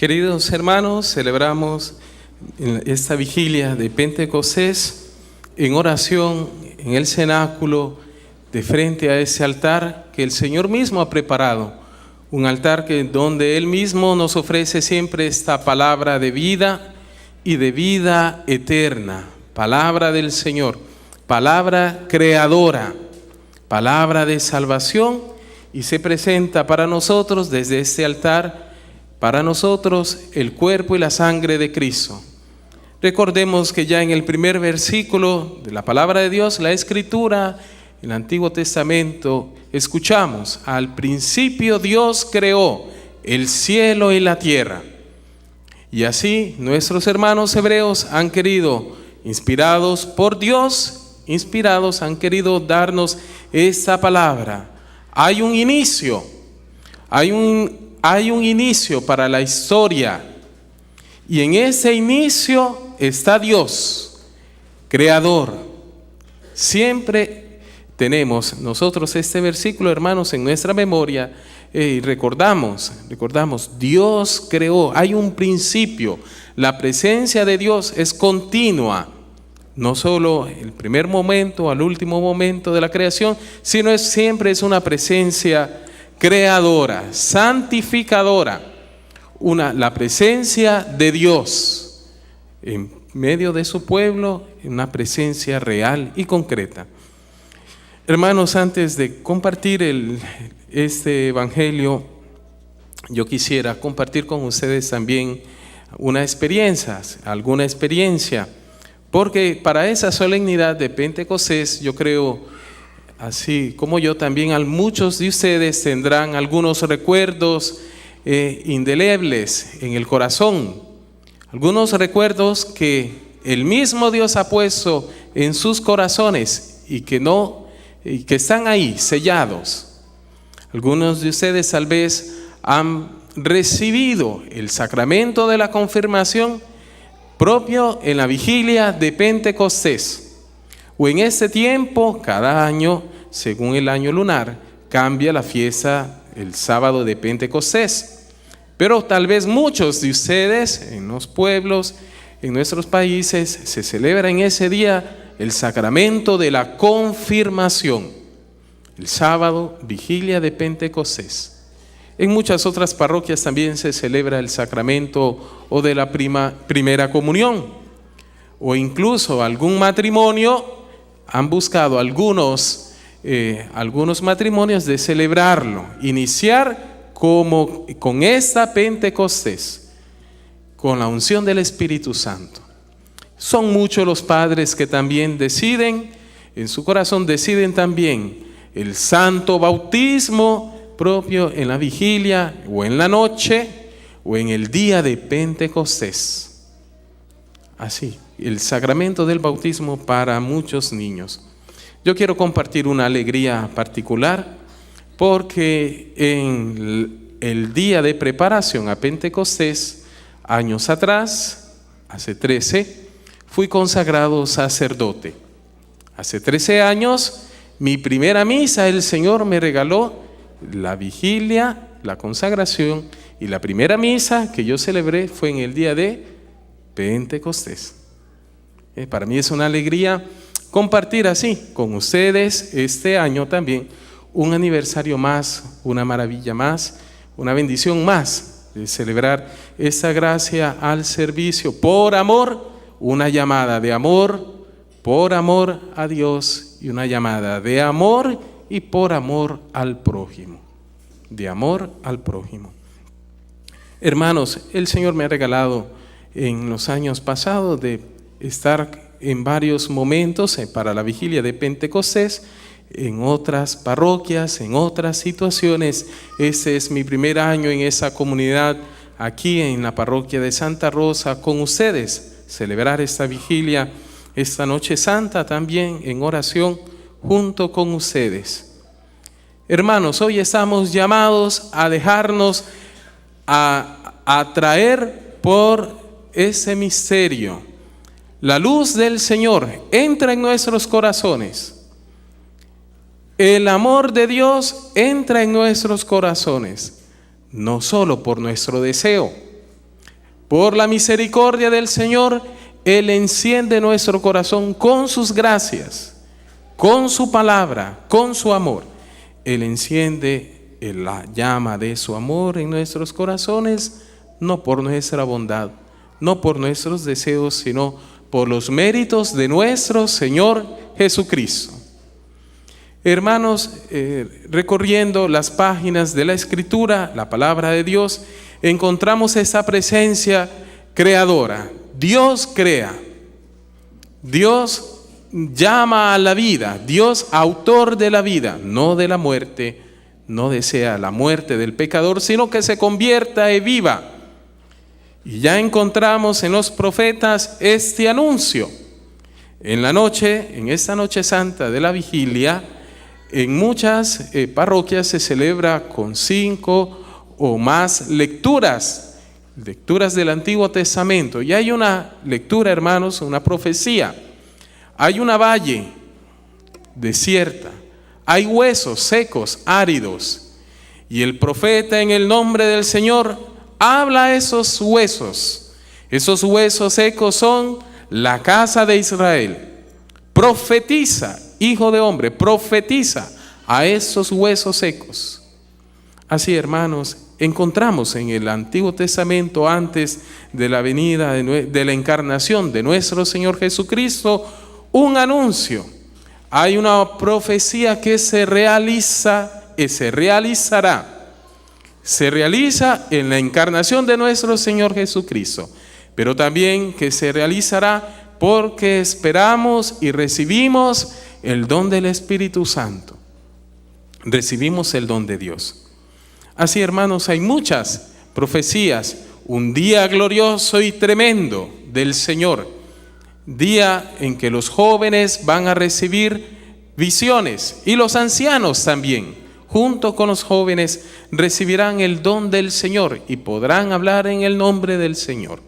Queridos hermanos, celebramos esta vigilia de Pentecostés en oración en el cenáculo de frente a ese altar que el Señor mismo ha preparado. Un altar donde Él mismo nos ofrece siempre esta palabra de vida y de vida eterna. Palabra del Señor, palabra creadora, palabra de salvación, y se presenta para nosotros desde este altar, para nosotros el cuerpo y la sangre de Cristo. Recordemos que ya en el primer versículo de la palabra de Dios, la Escritura, en el Antiguo Testamento, escuchamos: al principio Dios creó el cielo y la tierra. Y así nuestros hermanos hebreos han querido, inspirados por Dios, han querido darnos esta palabra. Hay un inicio, hay un inicio para la historia, y en ese inicio está Dios, creador. Siempre tenemos nosotros este versículo, hermanos, en nuestra memoria, y recordamos, Dios creó, hay un principio. La presencia de Dios es continua, no solo el primer momento al último momento de la creación, sino siempre es una presencia creadora, santificadora, la presencia de Dios en medio de su pueblo, una presencia real y concreta. Hermanos, antes de compartir este evangelio, yo quisiera compartir con ustedes también alguna experiencia, porque para esa solemnidad de Pentecostés, yo creo, así como yo también, muchos de ustedes tendrán algunos recuerdos indelebles en el corazón, algunos recuerdos que el mismo Dios ha puesto en sus corazones y que están ahí sellados. Algunos de ustedes tal vez han recibido el sacramento de la confirmación propio en la vigilia de Pentecostés, o en este tiempo, cada año, según el año lunar, cambia la fiesta el sábado de Pentecostés. Pero tal vez muchos de ustedes en los pueblos, en nuestros países, se celebra en ese día el sacramento de la confirmación, el sábado, vigilia de Pentecostés. En muchas otras parroquias también se celebra el sacramento o de la primera comunión, o incluso algún matrimonio. Han buscado algunos matrimonios de celebrarlo, iniciar con esta Pentecostés, con la unción del Espíritu Santo. Son muchos los padres que también deciden, en su corazón deciden también el santo bautismo propio en la vigilia o en la noche o en el día de Pentecostés. Así, el sacramento del bautismo para muchos niños. Yo quiero compartir una alegría particular porque en el día de preparación a Pentecostés, años atrás, hace 13, fui consagrado sacerdote. Hace 13 años, mi primera misa, el Señor me regaló la vigilia, la consagración, y la primera misa que yo celebré fue en el día de Pentecostés. Para mí es una alegría compartir así con ustedes este año también un aniversario más, una maravilla más, una bendición más de celebrar esta gracia al servicio por amor, una llamada de amor, por amor a Dios, y una llamada de amor y por amor al prójimo, de amor al prójimo. Hermanos, el Señor me ha regalado en los años pasados de estar en varios momentos para la vigilia de Pentecostés, en otras parroquias, en otras situaciones. Este es mi primer año en esa comunidad, aquí en la parroquia de Santa Rosa, con ustedes, celebrar esta vigilia, esta noche santa también en oración junto con ustedes. Hermanos, hoy estamos llamados a dejarnos atraer por ese misterio. La luz del Señor entra en nuestros corazones. El amor de Dios entra en nuestros corazones, no solo por nuestro deseo, Por la misericordia del Señor, Él enciende nuestro corazón con sus gracias, con su palabra, con su amor. Él enciende la llama de su amor en nuestros corazones, no por nuestra bondad, no por nuestros deseos, sino por los méritos de nuestro Señor Jesucristo. Hermanos, recorriendo las páginas de la Escritura, la palabra de Dios, encontramos esa presencia creadora. Dios crea, Dios llama a la vida, Dios autor de la vida, no de la muerte, no desea la muerte del pecador, sino que se convierta y viva. Y ya encontramos en los profetas este anuncio. En la noche, en esta noche santa de la vigilia, en muchas parroquias se celebra con 5 o más lecturas del Antiguo Testamento. Y hay una lectura, hermanos, una profecía. Hay una valle desierta, hay huesos secos, áridos. Y el profeta, en el nombre del Señor, habla a esos huesos. Esos huesos secos son la casa de Israel. Profetiza, hijo de hombre, profetiza a esos huesos secos. Así, hermanos, encontramos en el Antiguo Testamento, antes de la venida de la encarnación de nuestro Señor Jesucristo, un anuncio. Hay una profecía que se realiza y se realizará. Se realiza en la encarnación de nuestro Señor Jesucristo, pero también que se realizará porque esperamos y recibimos el don del Espíritu Santo. Recibimos el don de Dios. Así, hermanos, hay muchas profecías. Un día glorioso y tremendo del Señor. Día en que los jóvenes van a recibir visiones y los ancianos también, junto con los jóvenes, recibirán el don del Señor y podrán hablar en el nombre del Señor.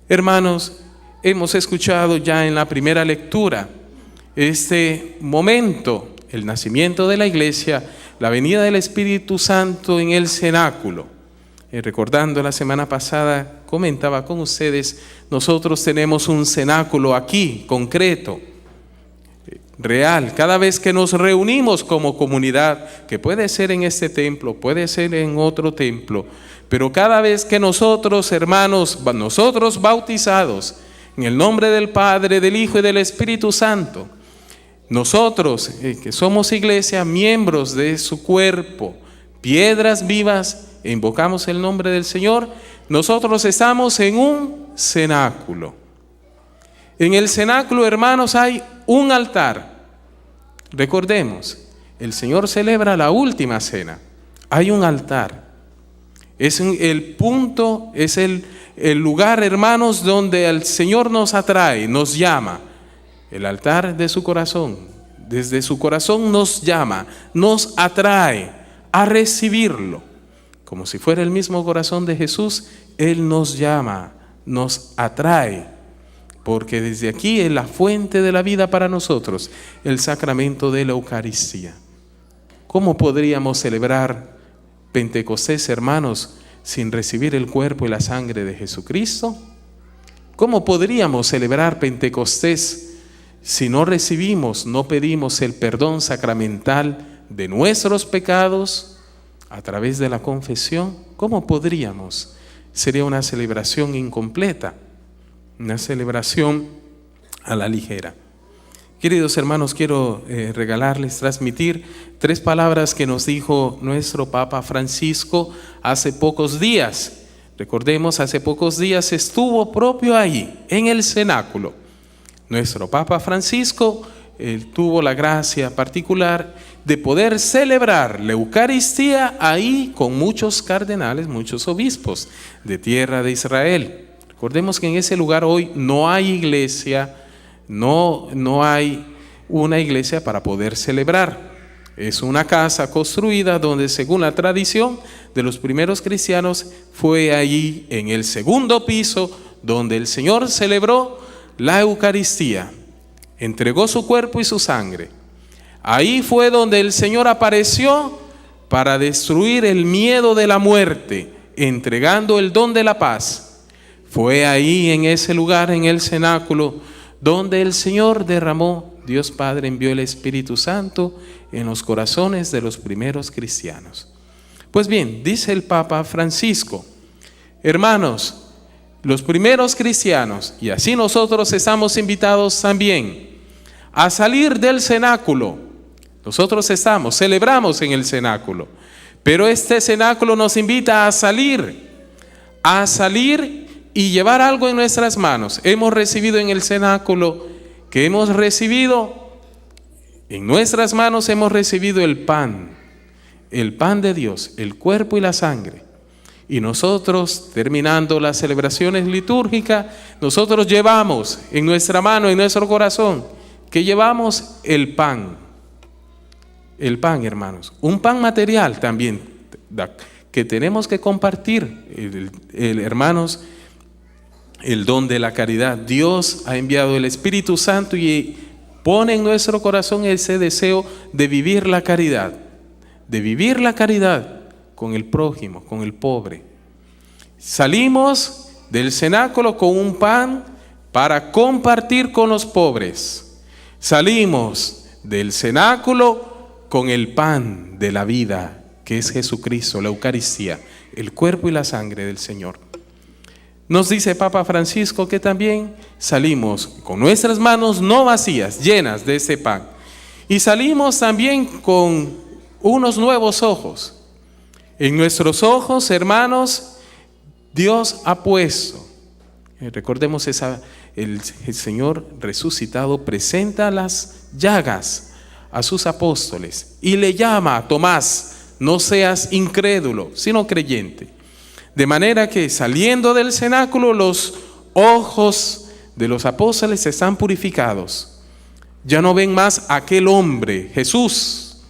Hermanos, hemos escuchado ya en la primera lectura este momento, el nacimiento de la iglesia, la venida del Espíritu Santo en el cenáculo. Recordando la semana pasada, comentaba con ustedes, nosotros tenemos un cenáculo aquí, concreto, real. Cada vez que nos reunimos como comunidad, que puede ser en este templo, puede ser en otro templo, pero cada vez que nosotros, hermanos, nosotros bautizados, en el nombre del Padre, del Hijo y del Espíritu Santo, nosotros que somos iglesia, miembros de su cuerpo, piedras vivas, e invocamos el nombre del Señor, nosotros estamos en un cenáculo. En el cenáculo, hermanos, hay un altar. Recordemos, el Señor celebra la última cena. Hay un altar. Es el punto, es el lugar, hermanos, donde el Señor nos atrae, nos llama. El altar de su corazón, desde su corazón nos llama, nos atrae a recibirlo. Como si fuera el mismo corazón de Jesús, Él nos llama, nos atrae, porque desde aquí es la fuente de la vida para nosotros, el sacramento de la Eucaristía. ¿Cómo podríamos celebrar Pentecostés, hermanos, sin recibir el cuerpo y la sangre de Jesucristo? ¿Cómo podríamos celebrar Pentecostés si no recibimos, no pedimos el perdón sacramental de nuestros pecados a través de la confesión? ¿Cómo podríamos? Sería una celebración incompleta, una celebración a la ligera. Queridos hermanos, quiero regalarles, transmitir 3 palabras que nos dijo nuestro Papa Francisco hace pocos días. Recordemos, hace pocos días estuvo propio ahí, en el cenáculo. Nuestro Papa Francisco tuvo la gracia particular de poder celebrar la Eucaristía ahí con muchos cardenales, muchos obispos de tierra de Israel. Recordemos que en ese lugar hoy no hay iglesia, no hay una iglesia para poder celebrar. Es una casa construida donde, según la tradición de los primeros cristianos, fue allí en el 2º piso donde el Señor celebró la Eucaristía, entregó su cuerpo y su sangre. Ahí fue donde el Señor apareció para destruir el miedo de la muerte, entregando el don de la paz. Fue ahí, en ese lugar, en el cenáculo, donde el Señor derramó, Dios Padre envió el Espíritu Santo en los corazones de los primeros cristianos. Pues bien, dice el Papa Francisco: hermanos, los primeros cristianos, y así nosotros estamos invitados también a salir del cenáculo. Nosotros celebramos en el cenáculo, pero este cenáculo nos invita a salir y llevar algo en nuestras manos. Hemos recibido en el cenáculo, en nuestras manos hemos recibido el pan de Dios, el cuerpo y la sangre. Y nosotros, terminando las celebraciones litúrgicas, nosotros llevamos en nuestra mano, en nuestro corazón, que llevamos el pan, hermanos, un pan material también, que tenemos que compartir, hermanos, el don de la caridad. Dios ha enviado el Espíritu Santo y pone en nuestro corazón ese deseo de vivir la caridad, con el prójimo, con el pobre. Salimos del cenáculo con un pan para compartir con los pobres. Salimos del cenáculo con el pan de la vida, que es Jesucristo, la Eucaristía, el cuerpo y la sangre del Señor. Nos dice Papa Francisco que también salimos con nuestras manos no vacías, llenas de ese pan. Y salimos también con unos nuevos ojos. En nuestros ojos, hermanos, Dios ha puesto, recordemos el Señor resucitado presenta las llagas a sus apóstoles y le llama a Tomás: no seas incrédulo, sino creyente. De manera que saliendo del cenáculo, los ojos de los apóstoles están purificados. Ya no ven más aquel hombre, Jesús,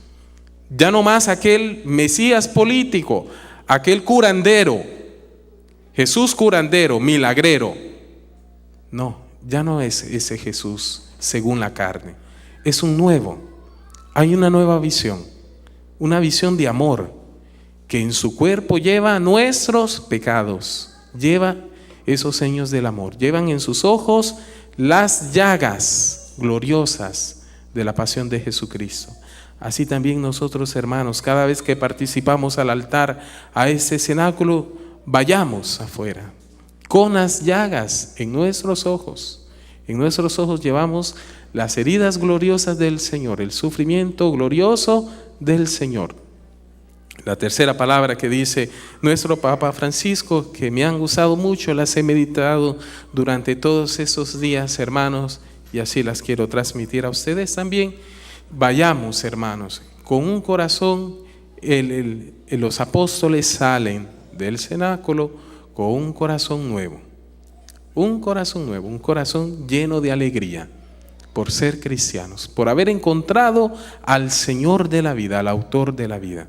ya no más aquel Mesías político, aquel curandero, Jesús curandero, milagrero. No, ya no es ese Jesús según la carne, es un nuevo. Hay una nueva visión, una visión de amor, que en su cuerpo lleva nuestros pecados, lleva esos seños del amor, llevan en sus ojos las llagas gloriosas de la pasión de Jesucristo. Así también nosotros, hermanos, cada vez que participamos al altar, a ese cenáculo, vayamos afuera con las llagas en nuestros ojos. En nuestros ojos llevamos las heridas gloriosas del Señor, el sufrimiento glorioso del Señor. La tercera palabra que dice nuestro Papa Francisco, que me han gustado mucho, las he meditado durante todos esos días, hermanos, y así las quiero transmitir a ustedes también. Vayamos, hermanos, con un corazón. Los apóstoles salen del cenáculo con un corazón nuevo, un corazón lleno de alegría por ser cristianos, por haber encontrado al Señor de la vida, al autor de la vida.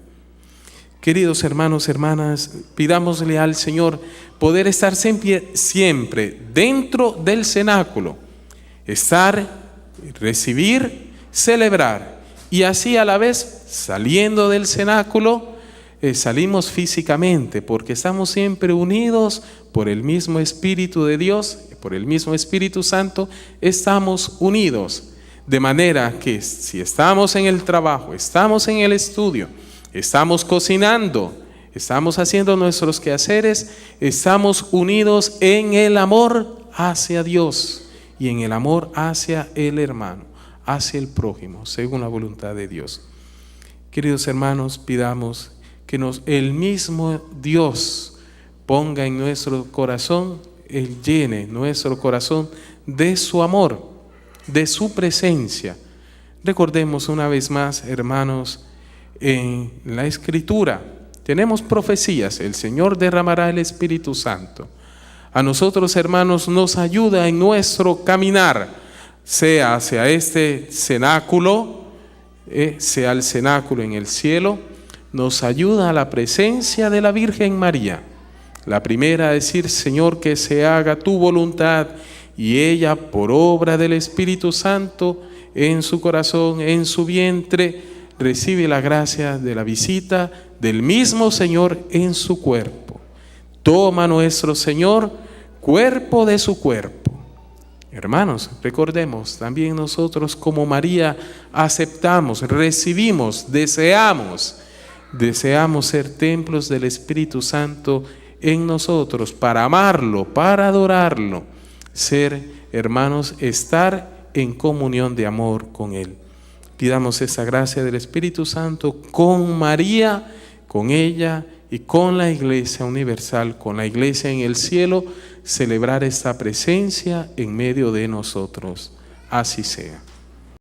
Queridos hermanos, hermanas, pidámosle al Señor poder estar siempre dentro del cenáculo, estar, recibir, celebrar, y así a la vez, saliendo del cenáculo, salimos físicamente, porque estamos siempre unidos por el mismo Espíritu de Dios, por el mismo Espíritu Santo, estamos unidos, de manera que si estamos en el trabajo, estamos en el estudio, estamos cocinando, estamos haciendo nuestros quehaceres, estamos unidos en el amor hacia Dios y en el amor hacia el hermano, hacia el prójimo, según la voluntad de Dios. Queridos hermanos, pidamos que el mismo Dios ponga en nuestro corazón, Él llene nuestro corazón de su amor, de su presencia. Recordemos una vez más, hermanos, en la Escritura tenemos profecías: el Señor derramará el Espíritu Santo. A nosotros, hermanos, nos ayuda en nuestro caminar, sea hacia este cenáculo, sea el cenáculo en el cielo, nos ayuda a la presencia de la Virgen María. La primera a decir: Señor, que se haga tu voluntad, y ella, por obra del Espíritu Santo, en su corazón, en su vientre, recibe la gracia de la visita del mismo Señor en su cuerpo. Toma nuestro Señor cuerpo de su cuerpo. Hermanos, recordemos, también nosotros como María aceptamos, recibimos, deseamos ser templos del Espíritu Santo en nosotros, para amarlo, para adorarlo, ser, hermanos, estar en comunión de amor con Él. Pidamos esa gracia del Espíritu Santo con María, con ella y con la Iglesia universal, con la Iglesia en el cielo, celebrar esta presencia en medio de nosotros. Así sea.